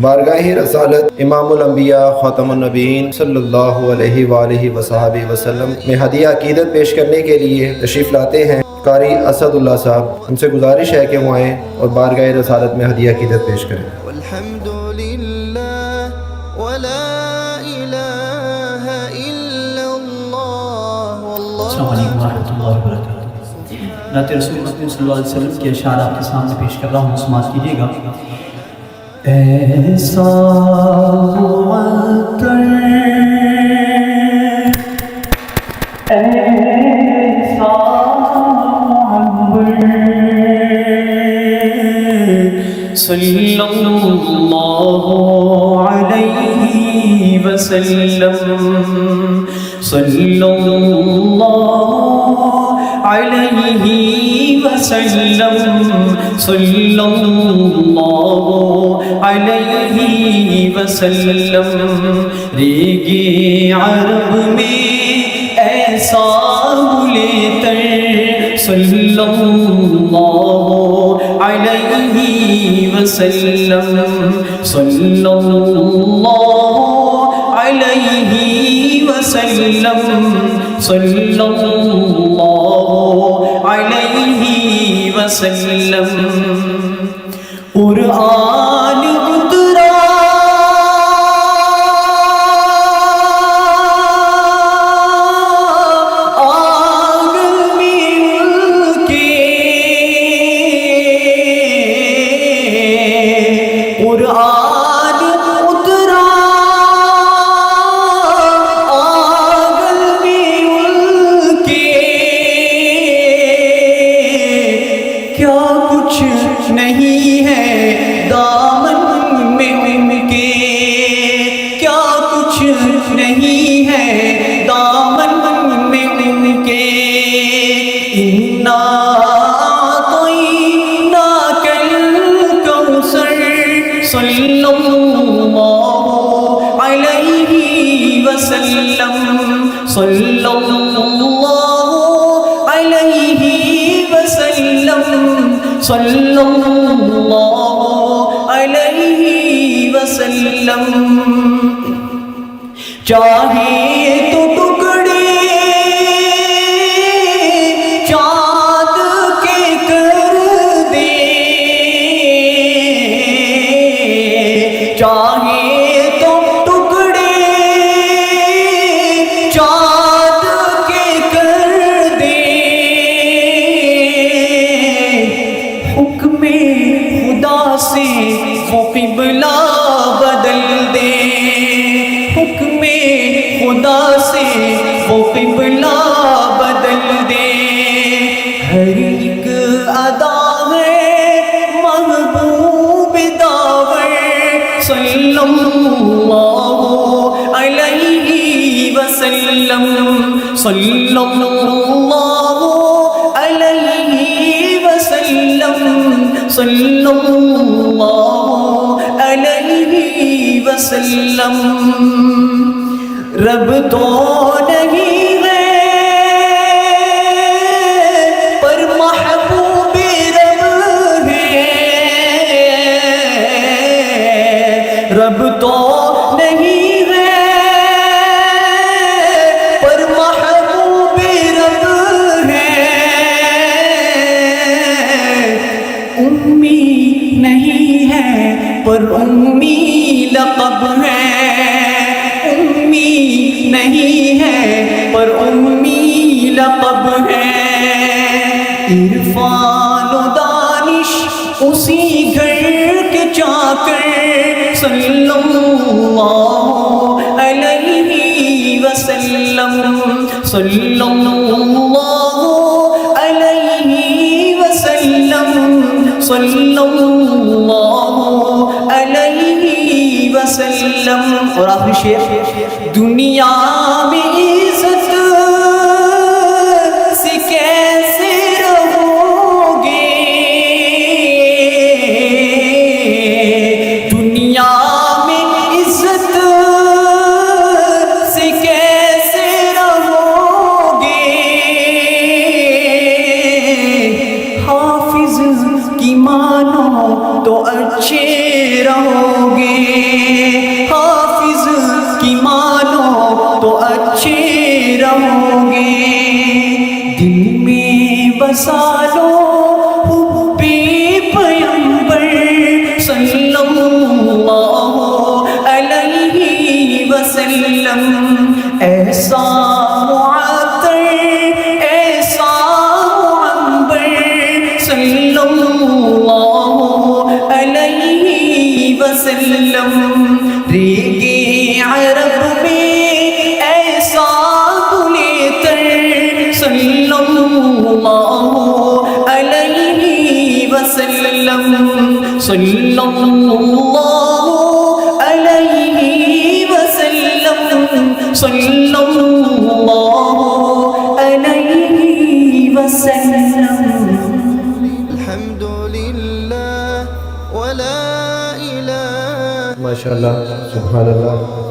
بارگاہ رسالت امام الانبیاء خاتم النبیین صلی اللہ علیہ وآلہ وصحبہ وسلم میں ہدیہ عقیدت پیش کرنے کے لیے تشریف لاتے ہیں قاری اسد اللہ صاحب۔ ان سے گزارش ہے کہ وہ آئیں اور بارگاہ رسالت میں ہدیہ عقیدت پیش کریں۔ والحمد للہ ولا الہ الا اللہ واللہ۔ السلام علیکم ورحمۃ اللہ وبرکاتہ۔ نعت رسول صلی اللہ علیہ وسلم کے اشعار آپ کے سامنے پیش کر رہا ہوں، سماعت کیجیے گا۔ ایسا معطر ایسا عنبر صلی اللہ علیہ وسلم، صلی اللہ علیہ وسلم، صلی اللہ علیہ وسلم۔ ریگِ عرب میں ایسا گلِ تر صلی اللہ علیہ وسلم، صلی اللہ علیہ وسلم، صلی اللہ علیہ وسلم۔ قرآن اترا آنگن میں ان کے، قرآن اترا آنگن میں ان کے، کیا کچھ نہیں ہے دامن میں ان کے، کیا کچھ نہیں ہے دامن میں ان کے۔ اِنَّا أَعْطَيْنَاكَ الْكَوْثَرَ صلی اللہ علیہ وسلم، صلی اللہ علیہ وسلم، صلی اللہ علیہ وسلم۔ چاہے تو ٹکڑے چاند کے کر دے، چاہے تو ٹکڑے چاند کے کر دے، حکم خدا سے وہ قبلہ بدل دے، حکم خدا سے وہ قبلہ بدل دے۔ ہر ایک ادا ہے محبوب داور صلی اللہ علیہ وسلم، صلی اللہ علیہ وسلم، صلی اللہ علیہ وسلم۔ رب تو نہیں ہے پر محبوب رب ہے، رب تو نہیں ہے پر محبوب رب ہے، امی نہیں ہے پر امی لقب ہے، امی نہیں ہے پر امی لقب ہے۔ عرفان و دانش اسی گھر کے چاکر صلی اللہ علیہ وسلم، صلی اللہ علیہ وسلم، صلی اللہ علیہ وسلم۔ اور آخری شعر، دنیا میں عزت سے کیسے رہو گے، دنیا میں عزت سے کیسے رہو گے، حافظ کی مانو تو اچھے رہو گے، حافظ کی مانو تو اچھے رہو گے، دل میں بسا لو حب پیغمبر صلی اللہ علیہ وسلم، ایسا معطر ایسا عنبر صلی اللہ علیہ وسلم، ریگِ عرب میں ایسا گلے تر صلی اللہ علیہ وسلم، صلی اللہ علیہ وسلم، صلی اللہ علیہ وسلم۔ الحمد لله ولا إله ماشاء اللہ، سبحان اللہ۔